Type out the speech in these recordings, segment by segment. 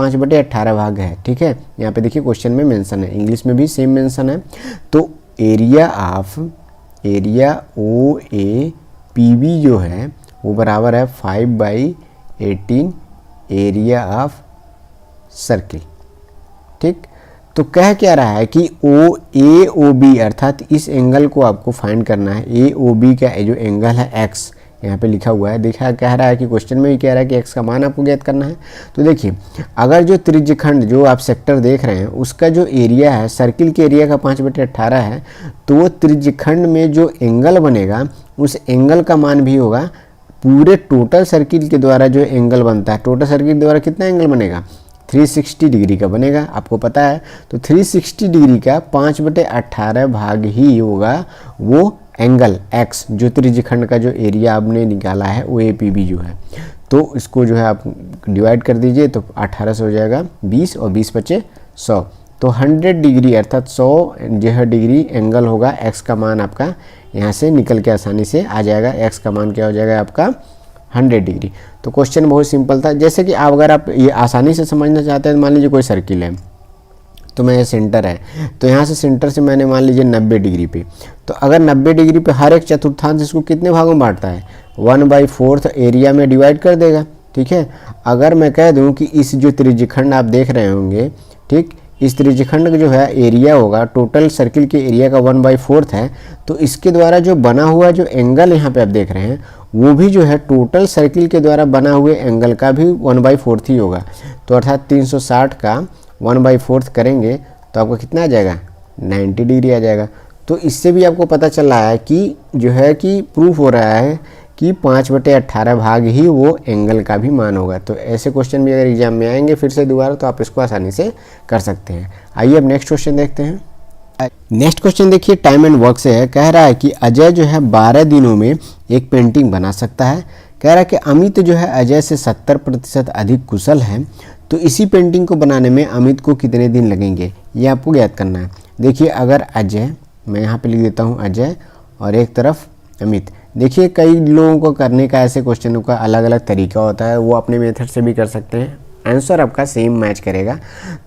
5/18 भाग है। ठीक है, यहाँ पे देखिए क्वेश्चन में मेंशन है, इंग्लिश में भी सेम मेंशन है। तो area O A P B जो है वो बराबर है 5/18 एरिया ऑफ सर्किल। ठीक, तो कह क्या रहा है कि ओ ए ओ बी अर्थात इस एंगल को आपको फाइंड करना है। ए ओ बी का जो एंगल है एक्स, यहाँ पे लिखा हुआ है, देखा कह रहा है कि क्वेश्चन में ही कह रहा है कि एक्स का मान आपको ज्ञात करना है। तो देखिए, अगर जो त्रिज्यखंड जो आप सेक्टर देख रहे हैं उसका जो एरिया है, सर्किल के एरिया का 5/18 है, तो वो त्रिज्यखंड में जो एंगल बनेगा उस एंगल का मान भी होगा पूरे टोटल सर्किल के द्वारा जो एंगल बनता है। टोटल सर्किल के द्वारा कितना एंगल बनेगा? 360 डिग्री का बनेगा, आपको पता है। तो 360 डिग्री का 5/18 भाग ही होगा वो एंगल x, जो त्रिज्यखंड का जो एरिया आपने निकाला है वो ए पी बी जो है। तो इसको जो है आप डिवाइड कर दीजिए तो 18 से हो जाएगा 20 और 20 बचे 100। तो 100 डिग्री अर्थात 100 जो है डिग्री एंगल होगा। x का मान आपका यहाँ से निकल के आसानी से आ जाएगा। x का मान क्या हो जाएगा आपका? 100 डिग्री। तो क्वेश्चन बहुत सिंपल था। जैसे कि अगर आप ये आसानी से समझना चाहते हैं, मान लीजिए कोई सर्किल है, तो मैं ये सेंटर है, तो यहाँ से सेंटर से मैंने मान लीजिए 90 डिग्री पे, तो अगर 90 डिग्री पे हर एक चतुर्थांश इसको कितने भागों में बांटता है? 1/4 एरिया में डिवाइड कर देगा। ठीक है, अगर मैं कह दूं कि इस जो त्रिज्यखंड आप देख रहे होंगे, ठीक, इस त्रिज्यखंड का जो है एरिया होगा, टोटल सर्किल के एरिया का 1/4 है, तो इसके द्वारा जो बना हुआ जो एंगल यहाँ पे आप देख रहे हैं वो भी जो है टोटल सर्किल के द्वारा बना हुए एंगल का भी 1/4 ही होगा। तो अर्थात 360 का 1/4 करेंगे तो आपको कितना आ जाएगा? 90 डिग्री आ जाएगा। तो इससे भी आपको पता चल रहा है कि जो है कि प्रूफ हो रहा है कि 5/18 भाग ही वो एंगल का भी मान होगा। तो ऐसे क्वेश्चन भी अगर एग्जाम में आएंगे फिर से दोबारा, तो आप इसको आसानी से कर सकते हैं। आइए अब नेक्स्ट क्वेश्चन देखते हैं। नेक्स्ट क्वेश्चन देखिए, टाइम एंड वर्क से है। कह रहा है कि अजय जो है 12 दिनों में एक पेंटिंग बना सकता है। कह रहा है कि अमित जो है अजय से 70% अधिक कुशल है, तो इसी पेंटिंग को बनाने में अमित को कितने दिन लगेंगे, ये आपको ज्ञात करना है। देखिए, अगर अजय, मैं यहाँ पे लिख देता हूँ अजय और एक तरफ अमित। देखिए, कई लोगों को करने का ऐसे क्वेश्चनों का अलग अलग तरीका होता है, वो अपने मेथड से भी कर सकते हैं, आंसर आपका सेम मैच करेगा।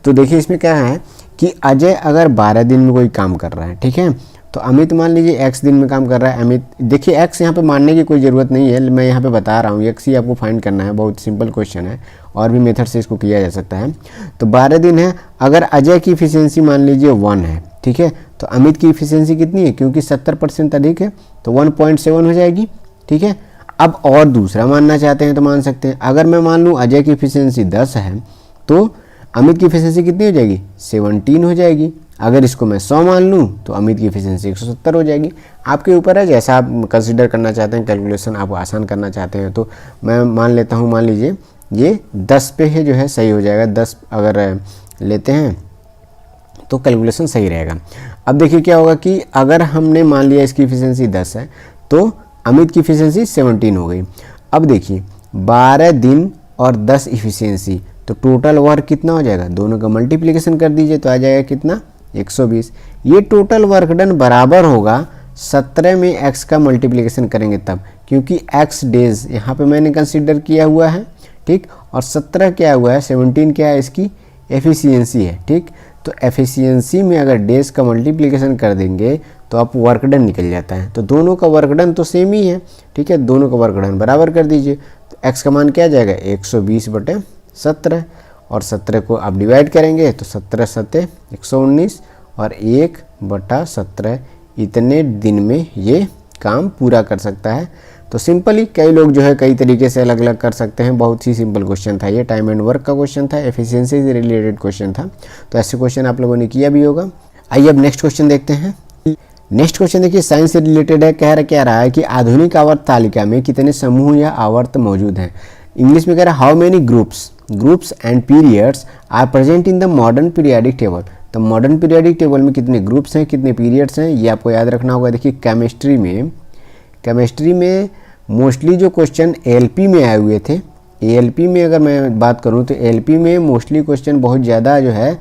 तो देखिए, इसमें क्या है कि अजय अगर 12 दिन में कोई काम कर रहा है, ठीक है, तो अमित मान लीजिए x दिन में काम कर रहा है। अमित, देखिए x यहाँ पे मानने की कोई ज़रूरत नहीं है, मैं यहाँ पे बता रहा हूँ, x ही आपको फाइंड करना है। बहुत सिंपल क्वेश्चन है और भी मेथड से इसको किया जा सकता है। तो 12 दिन है, अगर अजय की इफिशियंसी मान लीजिए 1 है, ठीक है, तो अमित की इफिशियंसी कितनी है? क्योंकि 70% अधिक है तो 1.7 हो जाएगी। ठीक है, अब और दूसरा मानना चाहते हैं तो मान सकते हैं। अगर मैं मान लूँ अजय की इफिशियंसी 10 है तो अमित की इफिशियंसी कितनी हो जाएगी? 17 हो जाएगी। अगर इसको मैं 100 मान लूँ तो अमित की इफिशियंसी 170 हो जाएगी। आपके ऊपर है, जैसा आप कंसिडर करना चाहते हैं, कैलकुलेशन आप आसान करना चाहते हैं। तो मैं मान लेता हूँ, मान लीजिए ये 10 पे है जो है सही हो जाएगा। 10 अगर लेते हैं तो कैलकुलेशन सही रहेगा। अब देखिए क्या होगा कि अगर हमने मान लिया इसकी इफिशियंसी 10 है तो अमित की इफिशियंसी 17 हो गई। अब देखिए 12 दिन और 10 इफिशियंसी, तो टोटल वर्क कितना हो जाएगा? दोनों का मल्टीप्लिकेशन कर दीजिए तो आ जाएगा कितना? 120। ये टोटल वर्क डन बराबर होगा 17 में x का मल्टीप्लिकेशन करेंगे तब, क्योंकि x डेज यहाँ पे मैंने कंसीडर किया हुआ है, ठीक, और 17 क्या हुआ है? 17 क्या है? इसकी एफिशिएंसी है, ठीक। तो एफिशिएंसी में अगर डेज का मल्टीप्लिकेशन कर देंगे तो आप वर्क डन निकल जाता है। तो दोनों का वर्क डन तो सेम ही है, ठीक है, दोनों का वर्क डन बराबर कर दीजिए। तो x का मान क्या आ जाएगा? 120/17, और 17 को आप डिवाइड करेंगे तो 17 सत्ते 119 और 1/17 इतने दिन में ये काम पूरा कर सकता है। तो सिंपली कई लोग जो है कई तरीके से अलग अलग कर सकते हैं। बहुत ही सिंपल क्वेश्चन था ये, टाइम एंड वर्क का क्वेश्चन था, एफिशिएंसी से रिलेटेड क्वेश्चन था। तो ऐसे क्वेश्चन आप लोगों ने किया भी होगा। आइए अब नेक्स्ट क्वेश्चन देखते हैं। नेक्स्ट क्वेश्चन देखिए साइंस से रिलेटेड है। कह रहा है कि आधुनिक आवर्त तालिका में कितने समूह या आवर्त मौजूद हैं। इंग्लिश में कह रहा है how many groups and periods are present in the modern periodic table. तो मॉडर्न पीरियडिक टेबल में कितने ग्रुप्स हैं, कितने पीरियड्स हैं, ये आपको याद रखना होगा। देखिए केमिस्ट्री में मोस्टली जो क्वेश्चन एलपी में आए हुए थे, एलपी में अगर मैं बात करूं तो एलपी में मोस्टली क्वेश्चन बहुत ज़्यादा जो है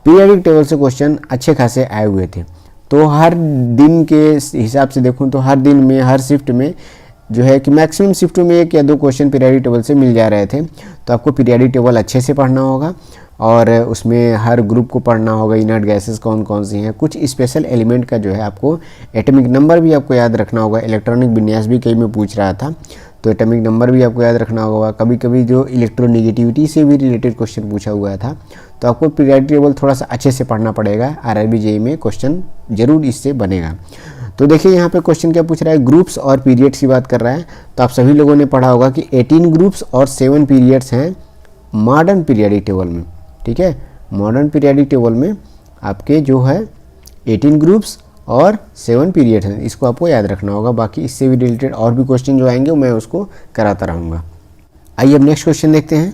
पीरियडिक टेबल से क्वेश्चन अच्छे खासे आए हुए थे। तो हर दिन के हिसाब से देखूं तो हर दिन में हर शिफ्ट में जो है कि मैक्सिमम शिफ्टों में 1 या 2 क्वेश्चन पीरियोडिक टेबल से मिल जा रहे थे। तो आपको पीरियोडिक टेबल अच्छे से पढ़ना होगा और उसमें हर ग्रुप को पढ़ना होगा, इनर्ट गैसेस कौन कौन सी हैं, कुछ स्पेशल एलिमेंट का जो है आपको एटॉमिक नंबर भी आपको याद रखना होगा। इलेक्ट्रॉनिक विन्यास भी कई में पूछ रहा था, तो एटॉमिक नंबर भी आपको याद रखना होगा। कभी कभी जो इलेक्ट्रोनेगेटिविटी से भी रिलेटेड क्वेश्चन पूछा हुआ था, तो आपको पीरियोडिक टेबल थोड़ा सा अच्छे से पढ़ना पड़ेगा। आरआरबी जेईई में क्वेश्चन जरूर इससे बनेगा। तो देखिए यहाँ पे क्वेश्चन क्या पूछ रहा है, ग्रुप्स और पीरियड्स की बात कर रहा है। तो आप सभी लोगों ने पढ़ा होगा कि 18 ग्रुप्स और 7 पीरियड्स हैं मॉडर्न पीरियोडिक टेबल में। ठीक है, मॉडर्न पीरियोडिक टेबल में आपके जो है 18 ग्रुप्स और 7 पीरियड हैं, इसको आपको याद रखना होगा। बाकी इससे भी रिलेटेड और भी क्वेश्चन जो आएंगे मैं उसको कराता रहूँगा। आइए अब नेक्स्ट क्वेश्चन देखते हैं।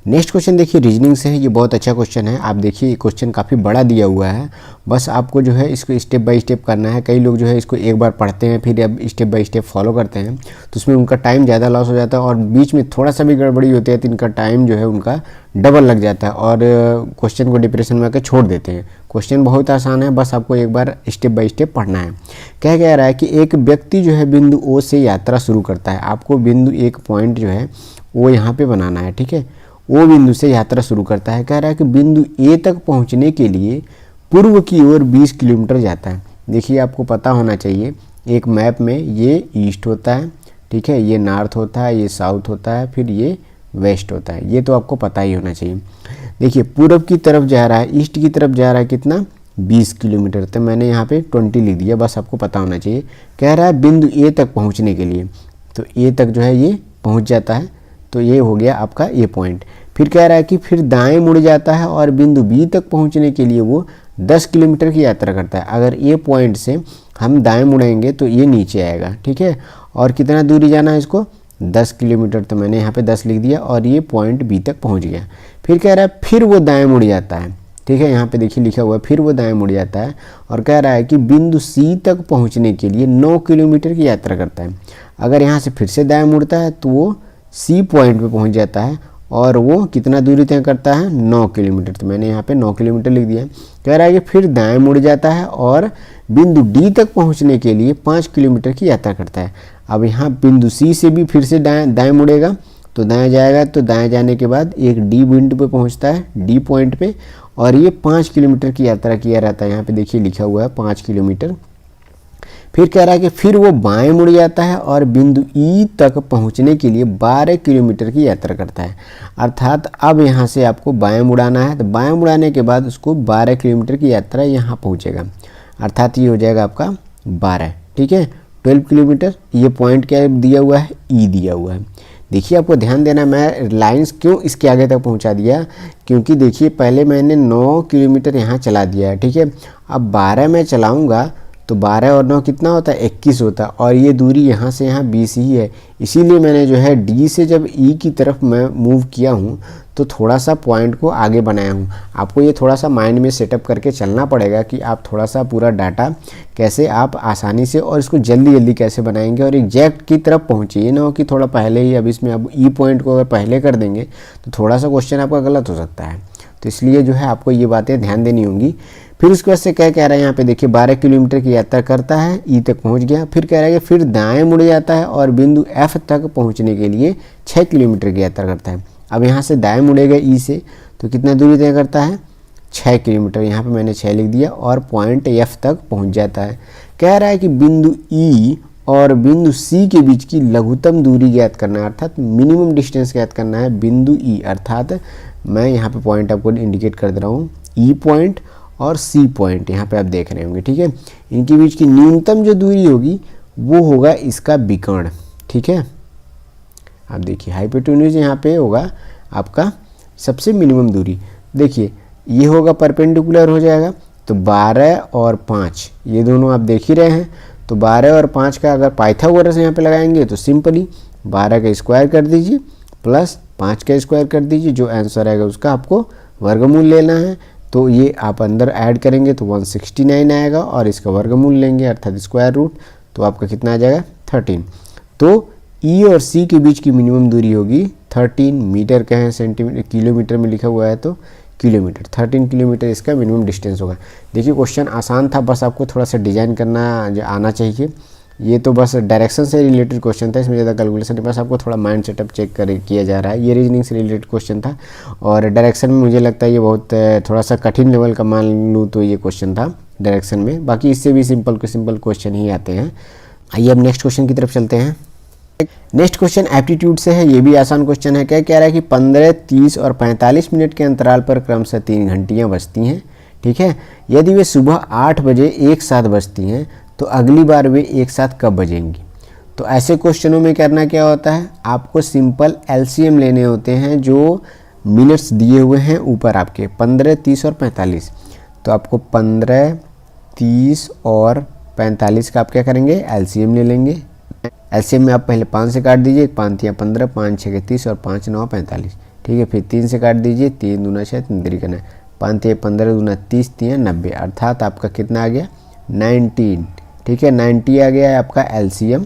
नेक्स्ट क्वेश्चन देखिए रीजनिंग से है, ये बहुत अच्छा क्वेश्चन है। आप देखिए क्वेश्चन काफ़ी बड़ा दिया हुआ है, बस आपको जो है इसको स्टेप बाय स्टेप करना है। कई लोग जो है इसको एक बार पढ़ते हैं फिर अब स्टेप बाय स्टेप फॉलो करते हैं, तो उसमें उनका टाइम ज़्यादा लॉस हो जाता है और बीच में थोड़ा सा भी गड़बड़ी होती है तो इनका टाइम जो है उनका डबल लग जाता है और क्वेश्चन को डिप्रेशन में आकर छोड़ देते हैं। क्वेश्चन बहुत आसान है, बस आपको एक बार स्टेप बाय स्टेप पढ़ना है। कह रहा है कि एक व्यक्ति जो है बिंदु ओ से यात्रा शुरू करता है। आपको बिंदु एक पॉइंट जो है वो यहाँ पे बनाना है। ठीक है, वो बिंदु से यात्रा शुरू करता है। कह रहा है कि बिंदु ए तक पहुंचने के लिए पूर्व की ओर 20 किलोमीटर जाता है। देखिए आपको पता होना चाहिए, एक मैप में ये ईस्ट होता है, ठीक है, ये नॉर्थ होता है, ये साउथ होता है, फिर ये वेस्ट होता है, ये तो आपको पता ही होना चाहिए। देखिए पूर्व की तरफ जा रहा है, ईस्ट की तरफ जा रहा है कितना, 20 किलोमीटर। तो मैंने यहाँ पे 20 लिख दिया, बस आपको पता होना चाहिए। कह रहा है बिंदु ए तक पहुँचने के लिए, तो ए तक जो है ये पहुँच जाता है, तो ये हो गया आपका ए पॉइंट। फिर कह रहा है कि फिर दाएं मुड़ जाता है और बिंदु बी तक पहुंचने के लिए वो 10 किलोमीटर की यात्रा करता है। अगर ए पॉइंट से हम दाएं मुड़ेंगे तो ये नीचे आएगा। ठीक है, और कितना दूरी जाना है इसको, 10 किलोमीटर। तो मैंने यहाँ पे 10 लिख दिया और ये पॉइंट बी तक पहुँच गया। फिर कह रहा है फिर वो दाएँ मुड़ जाता है। ठीक है, यहाँ पे देखिए लिखा हुआ है फिर वो दाएँ मुड़ जाता है और कह रहा है कि बिंदु सी तक पहुँचने के लिए 9 किलोमीटर की यात्रा करता है। अगर यहाँ से फिर से दाएँ मुड़ता है तो वो सी पॉइंट पे पहुंच जाता है और वो कितना दूरी तय करता है, 9 किलोमीटर। तो मैंने यहाँ पे 9 किलोमीटर लिख दिया। कह रहा है कि फिर दाएं मुड़ जाता है और बिंदु डी तक पहुंचने के लिए 5 किलोमीटर की यात्रा करता है। अब यहाँ बिंदु सी से भी फिर से दाएं मुड़ेगा, तो दाएं जाएगा, तो दाएं जाने के बाद एक डी बिंदु पे पहुँचता है, डी पॉइंट पे, और ये 5 किलोमीटर की यात्रा किया रहता है। यहाँ पे देखिए लिखा हुआ है 5 किलोमीटर। फिर कह रहा है कि फिर वो बाएं मुड़ जाता है और बिंदु ई तक पहुंचने के लिए 12 किलोमीटर की यात्रा करता है। अर्थात अब यहाँ से आपको बाएं मुड़ाना है, तो बाएं मुड़ाने के बाद उसको 12 किलोमीटर की यात्रा यहाँ पहुँचेगा, अर्थात ये हो जाएगा आपका 12। ठीक है, 12 किलोमीटर। ये पॉइंट क्या दिया हुआ है, ई दिया हुआ है। देखिए आपको ध्यान देना, मैं लाइंस क्यों इसके आगे तक पहुंचा दिया, क्योंकि देखिए पहले मैंने 9 किलोमीटर यहाँ चला दिया है। ठीक है, अब 12 मैं चलाऊँगा तो 12 और 9 कितना होता है, 21 होता है, और ये दूरी यहाँ से यहाँ 20 ही है। इसीलिए मैंने जो है डी से जब ई की तरफ मैं मूव किया हूँ तो थोड़ा सा पॉइंट को आगे बनाया हूँ। आपको ये थोड़ा सा माइंड में सेटअप करके चलना पड़ेगा कि आप थोड़ा सा पूरा डाटा कैसे आप आसानी से और इसको जल्दी जल्दी कैसे बनाएंगे और एग्जैक्ट की तरफ पहुँचे। ये ना हो कि थोड़ा पहले ही, अब इसमें अब ई पॉइंट को अगर पहले कर देंगे तो थोड़ा सा क्वेश्चन आपका गलत हो सकता है। तो इसलिए जो है आपको ये बातें ध्यान देनी होंगी। फिर उसके बाद से क्या कह रहा है यहाँ पे देखिए 12 किलोमीटर की यात्रा करता है, ई तक पहुँच गया। फिर कह रहा है कि फिर दाएं मुड़ जाता है और बिंदु एफ तक पहुँचने के लिए 6 किलोमीटर की यात्रा करता है। अब यहाँ से दाएं मुड़ेगा ई से, तो कितना दूरी तय करता है, 6 किलोमीटर। यहाँ पे मैंने 6 लिख दिया और पॉइंट एफ तक पहुँच जाता है। कह रहा है कि बिंदु ई और बिंदु सी के बीच की लघुत्तम दूरी ज्ञात करना है, अर्थात मिनिमम डिस्टेंस ज्ञात करना है बिंदु ई। अर्थात मैं यहाँ पे पॉइंट आपको इंडिकेट कर दे रहा हूँ, ई पॉइंट और सी पॉइंट यहाँ पे आप देख रहे होंगे। ठीक है, इनके बीच की न्यूनतम जो दूरी होगी वो होगा इसका विकर्ण। ठीक है, आप देखिए हाइपोटेन्यूज यहाँ पे होगा आपका सबसे मिनिमम दूरी। देखिए ये होगा परपेंडिकुलर हो जाएगा, तो 12 और 5 ये दोनों आप देख ही रहे हैं। तो 12 और 5 का अगर पाइथागोरस यहाँ पे लगाएंगे तो सिंपली 12 का स्क्वायर कर दीजिए प्लस 5 का स्क्वायर कर दीजिए, जो आंसर आएगा उसका आपको वर्गमूल लेना है। तो ये आप अंदर ऐड करेंगे तो 169 आएगा और इसका वर्गमूल लेंगे अर्थात स्क्वायर रूट, तो आपका कितना आ जाएगा 13। तो ई और सी के बीच की मिनिमम दूरी होगी 13 मीटर, कहें सेंटीमीटर, किलोमीटर में लिखा हुआ है तो किलोमीटर, 13 किलोमीटर इसका मिनिमम डिस्टेंस होगा। देखिए क्वेश्चन आसान था, बस आपको थोड़ा सा डिज़ाइन करना आना चाहिए। ये तो बस डायरेक्शन से रिलेटेड क्वेश्चन था, इसमें ज़्यादा कैलकुलेशन नहीं, बस आपको थोड़ा माइंड सेटअप चेक किया जा रहा है। ये रीजनिंग से रिलेटेड क्वेश्चन था और डायरेक्शन में मुझे लगता है ये बहुत थोड़ा सा कठिन लेवल का मान लूँ तो ये क्वेश्चन था डायरेक्शन में, बाकी इससे भी सिंपल क्वेश्चन ही आते हैं। आइए अब नेक्स्ट क्वेश्चन की तरफ चलते हैं। नेक्स्ट क्वेश्चन एप्टीट्यूड से है, ये भी आसान क्वेश्चन है। क्या कह रहा है कि 15, 30 और 45 मिनट के अंतराल पर क्रमशः 3 घंटियाँ बजती हैं, ठीक है। यदि वे सुबह 8 बजे एक साथ बजती हैं तो अगली बार वे एक साथ कब बजेंगी। तो ऐसे क्वेश्चनों में करना क्या होता है, आपको सिंपल एलसीएम लेने होते हैं जो मिनट्स दिए हुए हैं ऊपर आपके 15, 30 और 45। तो आपको 15, 30 और 45 का आप क्या करेंगे, एलसीएम ले लेंगे। एलसीएम में आप पहले 5 से काट दीजिए, 5 या 15, 5 6 30 और 5 9 45, ठीक है। फिर 3 से काट दीजिए, 3 दूना 6, 3 3 9, 5 3 15 दूना 30, 3 90, अर्थात आपका कितना आ गया 19, ठीक है। 90 आ गया है आपका एलसीएम।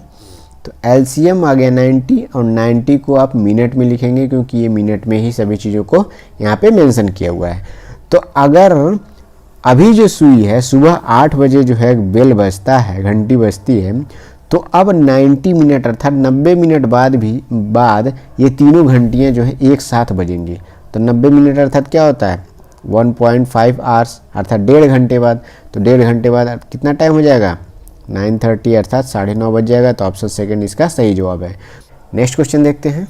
तो एलसीएम आ गया 90 और 90 को आप मिनट में लिखेंगे क्योंकि ये मिनट में ही सभी चीज़ों को यहाँ पे मेंशन किया हुआ है। तो अगर अभी जो सुई है सुबह 8 बजे जो है बेल बजता है, घंटी बजती है, तो अब 90 मिनट अर्थात 90 मिनट बाद ये तीनों घंटियाँ जो है एक साथ बजेंगी। तो 90 मिनट अर्थात क्या होता है 1.5 आवर्स अर्थात 1.5 घंटे बाद। तो 1.5 घंटे बाद कितना टाइम हो जाएगा 9:30 अर्थात 9:30 बज जाएगा। तो ऑप्शन सेकंड इसका सही जवाब है। नेक्स्ट क्वेश्चन देखते हैं।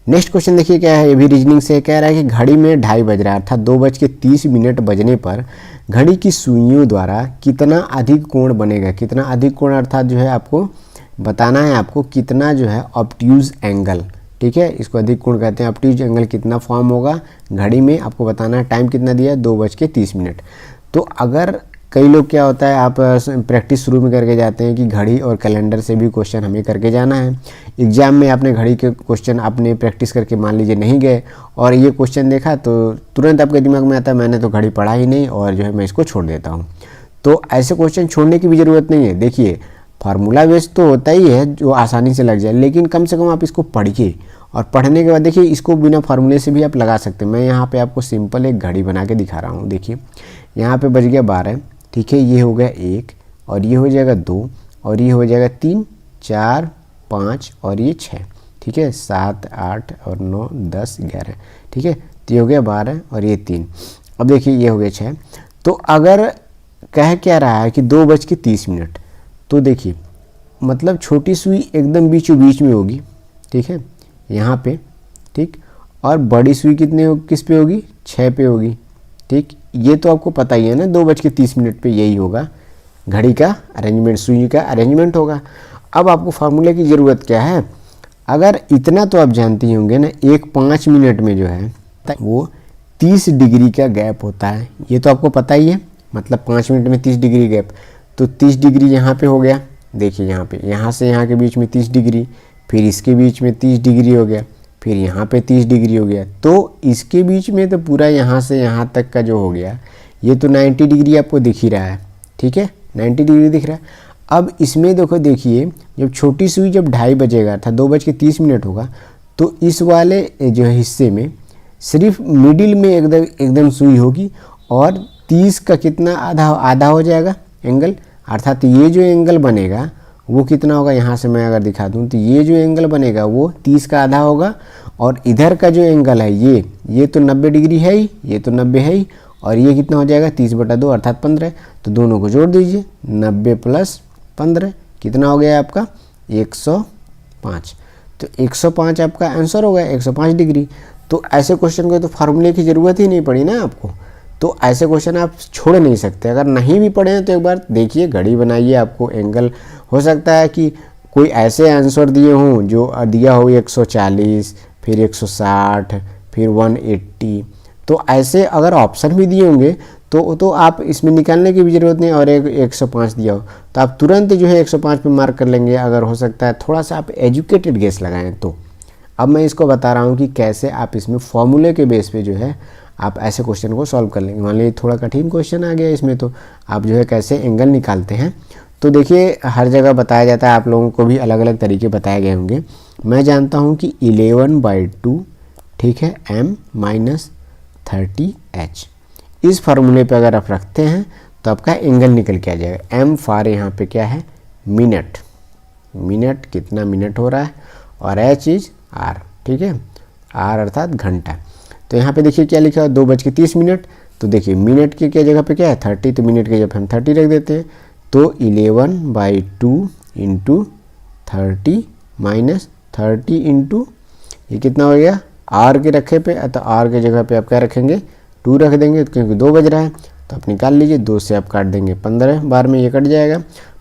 नेक्स्ट क्वेश्चन देखिए क्या है, ये भी रीजनिंग से कह रहा है कि घड़ी में 2:30 बज रहा है अर्थात 2:30 बजने पर घड़ी की सुइयों द्वारा कितना अधिक कोण बनेगा। कितना अधिक कोण अर्थात जो है आपको बताना है, आपको कितना जो है ऑब्ट्यूज एंगल, ठीक है, इसको अधिक कोण कहते हैं। ऑब्ट्यूज एंगल कितना फॉर्म होगा घड़ी में, आपको बताना है। टाइम कितना दिया है 2:30। तो अगर कई लोग क्या होता है, आप प्रैक्टिस शुरू में करके जाते हैं कि घड़ी और कैलेंडर से भी क्वेश्चन हमें करके जाना है। एग्जाम में आपने घड़ी के क्वेश्चन आपने प्रैक्टिस करके मान लीजिए नहीं गए और ये क्वेश्चन देखा तो तुरंत आपके दिमाग में आता है मैंने तो घड़ी पढ़ा ही नहीं और जो है मैं इसको छोड़ देता हूँ। तो ऐसे क्वेश्चन छोड़ने की भी ज़रूरत नहीं है। देखिए फार्मूला बेस्ड तो होता ही है जो आसानी से लग जाए, लेकिन कम से कम आप इसको पढ़िए और पढ़ने के बाद देखिए इसको बिना फार्मूले से भी आप लगा सकते हैं। मैं यहाँ पे आपको सिंपल एक घड़ी बना के दिखा रहा हूँ। देखिए यहाँ पे बज गया 12, ठीक है, ये हो गया 1 और ये हो जाएगा 2 और ये हो जाएगा 3, 4, 5 और ये 6, ठीक है, 7, 8 और 9, 10, 11, ठीक है। तो ये हो गया 12 और ये 3। अब देखिए ये हो गया 6। तो अगर कह क्या रहा है कि 2:30, तो देखिए मतलब छोटी सुई एकदम बीचों बीच में होगी, ठीक है, यहाँ पे, ठीक, और बड़ी सुई किस पे होगी 6 पे होगी, ठीक। ये तो आपको पता ही है ना 2:30 पे यही होगा घड़ी का अरेंजमेंट, सुई का अरेंजमेंट होगा। अब आपको फार्मूले की ज़रूरत क्या है, अगर इतना तो आप जानते ही होंगे ना, 5 मिनट में जो है वो 30 डिग्री का गैप होता है। ये तो आपको पता ही है, मतलब 5 मिनट में 30 डिग्री गैप। तो 30 डिग्री यहाँ पे हो गया, देखिए यहाँ पे, यहाँ से यहाँ के बीच में 30 डिग्री, फिर इसके बीच में 30 डिग्री हो गया, फिर यहाँ पे 30 डिग्री हो गया। तो इसके बीच में तो पूरा यहाँ से यहाँ तक का जो हो गया ये तो 90 डिग्री आपको दिख ही रहा है, ठीक है, 90 डिग्री दिख रहा है। अब इसमें देखिए जब छोटी सुई जब 2:30 बजेगा अर्थात 2:30 होगा तो इस वाले जो हिस्से में सिर्फ मिडिल में एकदम सुई होगी और 30 का कितना आधा हो जाएगा एंगल, अर्थात ये जो एंगल बनेगा वो कितना होगा, यहाँ से मैं अगर दिखा दूँ तो ये जो एंगल बनेगा वो 30 का आधा होगा और इधर का जो एंगल है ये तो 90 डिग्री है ही, ये तो 90 है ही, और ये कितना हो जाएगा 30/2 अर्थात 15। तो दोनों को जोड़ दीजिए, 90 + 15 कितना हो गया आपका 105। तो 105 आपका आंसर होगा, 105 डिग्री। तो ऐसे क्वेश्चन को तो फार्मूले की ज़रूरत ही नहीं पड़ी ना आपको। तो ऐसे क्वेश्चन आप छोड़ नहीं सकते। अगर नहीं भी पढ़े हैं तो एक बार देखिए, घड़ी बनाइए, आपको एंगल हो सकता है कि कोई ऐसे आंसर दिए हों जो दिया हो 140, फिर 160, फिर 180। तो ऐसे अगर ऑप्शन भी दिए होंगे तो आप इसमें निकालने की भी ज़रूरत नहीं, और 105 दिया हो तो आप तुरंत जो है 105 पे मार्क कर लेंगे। अगर हो सकता है थोड़ा सा आप एजुकेटेड गेस लगाएं तो। अब मैं इसको बता रहा हूँ कि कैसे आप इसमें फॉर्मूले के बेस पे जो है आप ऐसे क्वेश्चन को सॉल्व कर लेंगे। मान लीजिए थोड़ा कठिन क्वेश्चन आ गया इसमें, तो आप जो है कैसे एंगल निकालते हैं। तो देखिए हर जगह बताया जाता है, आप लोगों को भी अलग अलग तरीके बताए गए होंगे। मैं जानता हूँ कि 11/2, ठीक है, m-30h। इस फार्मूले पे अगर आप रखते हैं तो आपका एंगल निकल के आ जाएगा। m फॉर यहाँ पे क्या है मिनट, मिनट, कितना मिनट हो रहा है, और एच इज आर, ठीक है, आर अर्थात घंटा। तो यहाँ पे देखिए क्या लिखा है 2:30। तो देखिए मिनट की क्या जगह पे क्या है 30, तो मिनट की जगह पे हम 30 रख देते हैं। तो 11/2 इंटू 30 माइनस 30 इंटू ये कितना हो गया, आर के रखे पे, तो आर के जगह पे आप क्या रखेंगे 2 रख देंगे, क्योंकि 2 बज रहा है। तो आप निकाल लीजिए, 2 से आप काट देंगे 15 बार में ये कट जाएगा,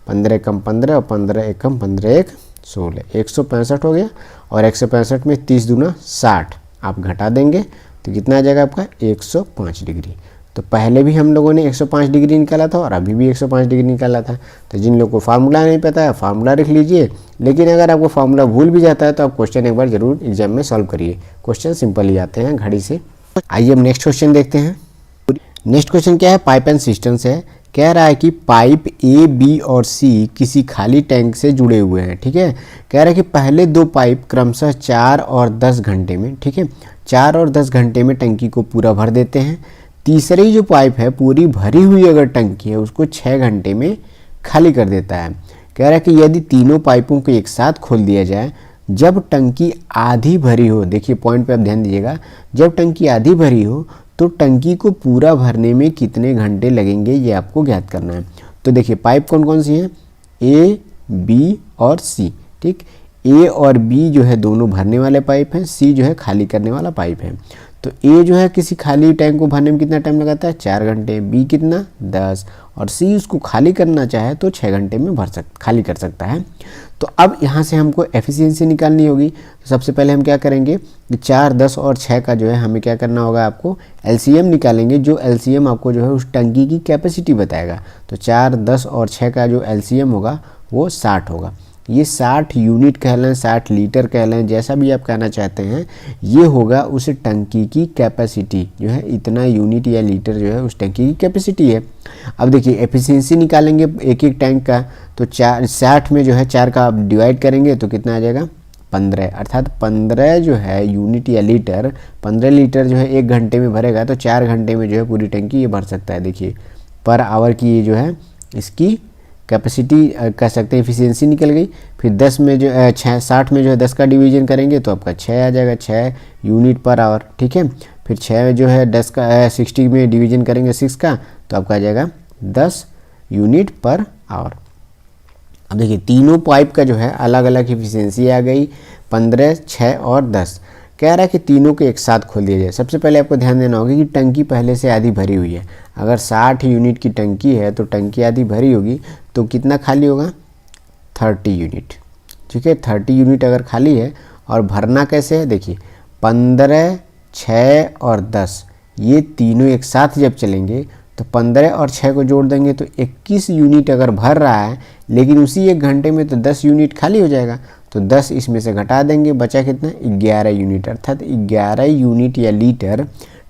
15 कम 15 और 15 एक कम 15 एक 16, 165 हो गया। और 165 में 30 दूना 60 आप घटा देंगे तो कितना आ जाएगा आपका 105 डिग्री। तो पहले भी हम लोगों ने 105 डिग्री निकाला था और अभी भी 105 डिग्री निकाला था। तो जिन लोगों को फार्मूला नहीं पता है फार्मूला रख लीजिए, लेकिन अगर आपको फार्मूला भूल भी जाता है तो आप क्वेश्चन एक बार जरूर एग्जाम में सॉल्व करिए, क्वेश्चन सिंपल ही आते हैं घड़ी से। आइए हम नेक्स्ट क्वेश्चन देखते हैं। नेक्स्ट क्वेश्चन क्या है, पाइप एंड सिस्टम से कह रहा है कि पाइप ए, बी और सी किसी खाली टैंक से जुड़े हुए हैं, ठीक है। कह रहा है कि पहले 2 पाइप क्रमशः 4 और 10 घंटे में, ठीक है, 4 और 10 घंटे में टंकी को पूरा भर देते हैं। तीसरी जो पाइप है पूरी भरी हुई अगर टंकी है उसको 6 घंटे में खाली कर देता है। कह रहा है कि यदि तीनों पाइपों को एक साथ खोल दिया जाए, जब टंकी आधी भरी हो, देखिए पॉइंट पे आप ध्यान दीजिएगा, जब टंकी आधी भरी हो तो टंकी को पूरा भरने में कितने घंटे लगेंगे ये आपको ज्ञात करना है। तो देखिए पाइप कौन कौन सी हैं, ए, बी और सी, ठीक। ए और बी जो है दोनों भरने वाले पाइप हैं, सी जो है खाली करने वाला पाइप है। तो ए जो है किसी खाली टैंक को भरने में कितना टाइम लगाता है 4 घंटे, बी कितना 10, और सी उसको खाली करना चाहे तो 6 घंटे में खाली कर सकता है। तो अब यहाँ से हमको एफिशिएंसी निकालनी होगी। तो सबसे पहले हम क्या करेंगे कि 4, 10 और 6 का जो है हमें क्या करना होगा, आपको एलसीएम निकालेंगे, जो एलसीएम आपको जो है उस टंकी की कैपेसिटी बताएगा। तो 4, 10 और 6 का जो एलसीएम होगा वो 60 होगा। ये 60 यूनिट कह लें, 60 लीटर कह लें, जैसा भी आप कहना चाहते हैं, ये होगा उस टंकी की कैपेसिटी, जो है इतना यूनिट या लीटर जो है उस टंकी की कैपेसिटी है। अब देखिए एफिशिएंसी निकालेंगे एक एक टैंक का, तो 60 में जो है 4 का आप डिवाइड करेंगे तो कितना आ जाएगा 15, अर्थात 15 जो है यूनिट या लीटर, 15 लीटर जो है 1 घंटे में भरेगा, तो 4 घंटे में जो है पूरी टंकी ये भर सकता है। देखिए पर आवर की ये जो है इसकी कैपेसिटी कह सकते हैं, एफिशिएंसी निकल गई। फिर 10 में जो 60 में जो है 10 का डिवीजन करेंगे तो आपका 6 आ जाएगा, 6 यूनिट पर आवर, ठीक है। फिर 6 जो है 10 का 60 में डिवीजन करेंगे 6 का तो आपका आ जाएगा 10 यूनिट पर आवर। अब देखिए तीनों पाइप का जो है अलग अलग एफिशिएंसी आ गई, 15, 6 और 10। कह रहा है कि तीनों को एक साथ खोल दिया जाए। सबसे पहले आपको ध्यान देना होगा कि टंकी पहले से आधी भरी हुई है। अगर 60 यूनिट की टंकी है तो टंकी आधी भरी होगी तो कितना खाली होगा 30 यूनिट, ठीक है। 30 यूनिट अगर खाली है, और भरना कैसे है देखिए 15, 6 और 10 ये तीनों एक साथ जब चलेंगे तो 15 और 6 को जोड़ देंगे तो 21 यूनिट अगर भर रहा है, लेकिन उसी 1 घंटे में तो 10 यूनिट खाली हो जाएगा, तो 10 इसमें से घटा देंगे, बचा कितना 11 यूनिट, अर्थात 11 यूनिट या लीटर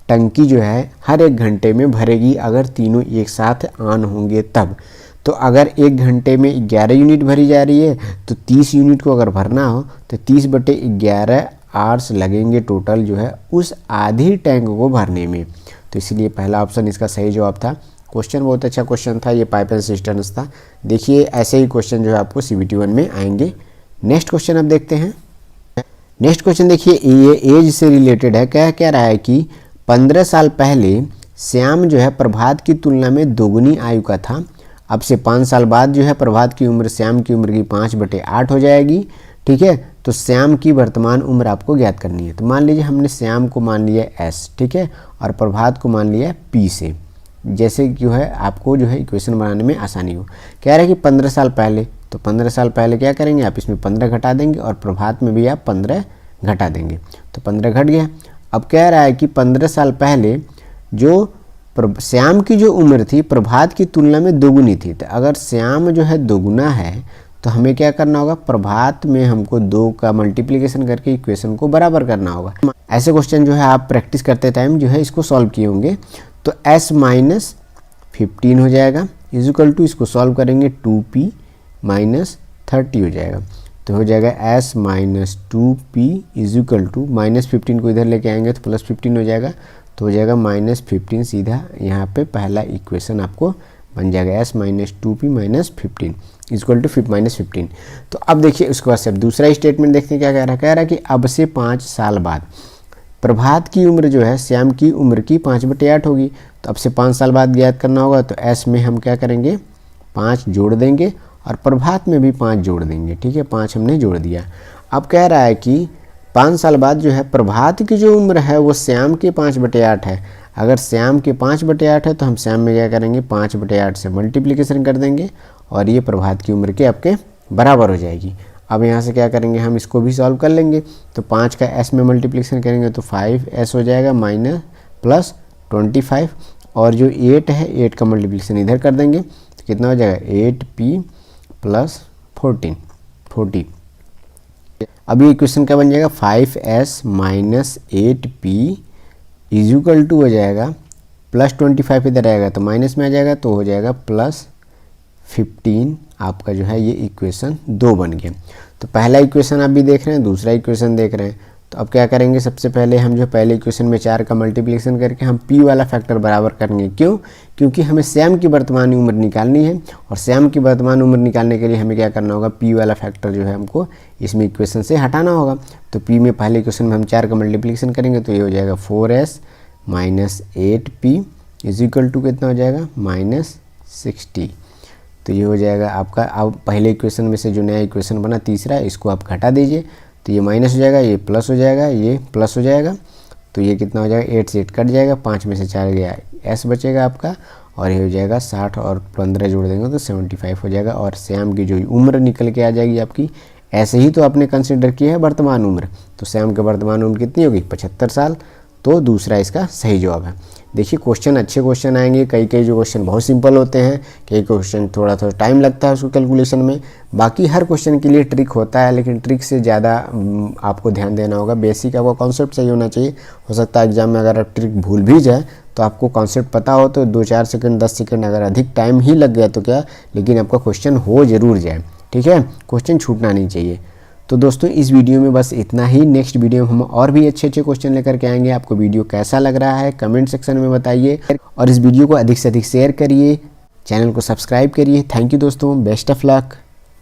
टंकी जो है हर 1 घंटे में भरेगी अगर तीनों एक साथ ऑन होंगे तब। तो अगर 1 घंटे में 11 यूनिट भरी जा रही है तो 30 यूनिट को अगर भरना हो तो 30/11 आवर्स लगेंगे टोटल जो है उस आधी टैंक को भरने में। तो इसलिए पहला ऑप्शन इसका सही जवाब था। क्वेश्चन बहुत अच्छा क्वेश्चन था, ये पाइप एंड सिस्टम्स था। देखिए ऐसे ही क्वेश्चन जो है आपको CBT 1 में आएंगे। नेक्स्ट क्वेश्चन अब देखते हैं। नेक्स्ट क्वेश्चन देखिए ये एज से रिलेटेड है। क्या कह रहा है कि 15 साल पहले श्याम जो है प्रभात की तुलना में दोगुनी आयु का था। अब से 5 साल बाद जो है प्रभात की उम्र श्याम की उम्र की 5/8 हो जाएगी, ठीक है। तो श्याम की वर्तमान उम्र आपको ज्ञात करनी है। तो मान लीजिए हमने श्याम को मान लिया S, ठीक है, और प्रभात को मान लिया P से, जैसे जो है आपको जो है इक्वेशन बनाने में आसानी हो। कह रहे हैं कि 15 साल पहले, तो 15 साल पहले क्या करेंगे आप इसमें 15 घटा देंगे और प्रभात में भी आप 15 घटा देंगे, तो 15 घट गया। अब कह रहा है कि 15 साल पहले जो श्याम की जो उम्र थी प्रभात की तुलना में दोगुनी थी। तो अगर श्याम जो है दोगुना है तो हमें क्या करना होगा, प्रभात में हमको 2 का मल्टीप्लिकेशन करके इक्वेशन को बराबर करना होगा। ऐसे क्वेश्चन जो है आप प्रैक्टिस करते टाइम जो है इसको सॉल्व किए होंगे। तो S माइनस 15 हो जाएगा, इजिकल टू इसको सॉल्व करेंगे 2P माइनस 30 हो जाएगा। तो हो जाएगा S minus 2P is equal to -15 को इधर लेके आएंगे तो +15 हो जाएगा, तो हो जाएगा -15 सीधा यहाँ पे पहला इक्वेशन आपको बन जाएगा s minus 2p minus 15 equal to minus 15। तो अब देखिए उसके बाद से अब दूसरा स्टेटमेंट देखते हैं क्या कह रहा है कि अब से 5 साल बाद प्रभात की उम्र जो है श्याम की उम्र की 5/8 होगी। तो अब से 5 साल बाद ज्ञात करना होगा, तो s में हम क्या करेंगे 5 जोड़ देंगे और प्रभात में भी 5 जोड़ देंगे। ठीक है, 5 हमने जोड़ दिया। अब कह रहा है कि 5 साल बाद जो है प्रभात की जो उम्र है वो श्याम के 5/8 है। अगर श्याम के 5/8 है तो हम श्याम में क्या करेंगे 5/8 से मल्टीप्लिकेशन कर देंगे और ये प्रभात की उम्र के आपके बराबर हो जाएगी। अब यहाँ से क्या करेंगे हम इसको भी सॉल्व कर लेंगे। तो 5 का s में मल्टीप्लिकेशन करेंगे तो 5s हो जाएगा माइनस प्लस 25 और जो 8 है 8 का मल्टीप्लिकेशन इधर कर देंगे तो कितना हो जाएगा 8p प्लस 40। अब ये इक्वेशन क्या बन जाएगा 5s minus 8p equal to हो जाएगा प्लस 25 इधर आएगा तो माइनस में आ जाएगा तो हो जाएगा प्लस 15। आपका जो है ये इक्वेशन 2 बन गया। तो पहला इक्वेशन आप भी देख रहे हैं, दूसरा इक्वेशन देख रहे हैं। तो अब क्या करेंगे सबसे पहले हम जो पहले इक्वेशन में 4 का मल्टीप्लिकेशन करके हम p वाला फैक्टर बराबर करेंगे। क्यों? क्योंकि हमें श्याम की वर्तमान उम्र निकालनी है और श्याम की वर्तमान उम्र निकालने के लिए हमें क्या करना होगा p वाला फैक्टर जो है हमको इसमें इक्वेशन से हटाना होगा। तो p में पहले इक्वेशन में हम 4 का मल्टीप्लिकेशन करेंगे तो ये हो जाएगा 4s minus 8p is equal to कितना हो जाएगा माइनस 60। तो ये हो जाएगा आपका। अब पहले इक्वेशन में से जो नया इक्वेशन बना तीसरा इसको आप घटा दीजिए तो ये माइनस हो जाएगा, ये प्लस हो जाएगा, ये प्लस हो जाएगा। तो ये कितना हो जाएगा 8 से 8 कट जाएगा, 5 में से 4 गया s बचेगा आपका और ये हो जाएगा 60 और 15 जोड़ देंगे तो 75 हो जाएगा। और श्याम की जो उम्र निकल के आ जाएगी आपकी। ऐसे ही तो आपने कंसिडर किया है वर्तमान उम्र, तो श्याम की वर्तमान उम्र कितनी होगी 75 साल। तो दूसरा इसका सही जवाब है। देखिए क्वेश्चन अच्छे क्वेश्चन आएंगे, कई जो क्वेश्चन बहुत सिंपल होते हैं, कई क्वेश्चन थोड़ा टाइम लगता है उसको कैलकुलेशन में। बाकी हर क्वेश्चन के लिए ट्रिक होता है, लेकिन ट्रिक से ज़्यादा आपको ध्यान देना होगा। बेसिक आपका कॉन्सेप्ट सही होना चाहिए। हो सकता है एग्जाम में अगर आप ट्रिक भूल भी जाए तो आपको कॉन्सेप्ट पता हो तो 2-4 सेकंड 10 सेकंड अगर अधिक टाइम ही लग गया तो क्या, लेकिन आपका क्वेश्चन हो ज़रूर जाए। ठीक है, क्वेश्चन छूटना नहीं चाहिए। तो दोस्तों इस वीडियो में बस इतना ही। नेक्स्ट वीडियो में हम और भी अच्छे क्वेश्चन लेकर के आएंगे। आपको वीडियो कैसा लग रहा है कमेंट सेक्शन में बताइए और इस वीडियो को अधिक से अधिक शेयर करिए, चैनल को सब्सक्राइब करिए। थैंक यू दोस्तों, बेस्ट ऑफ लक।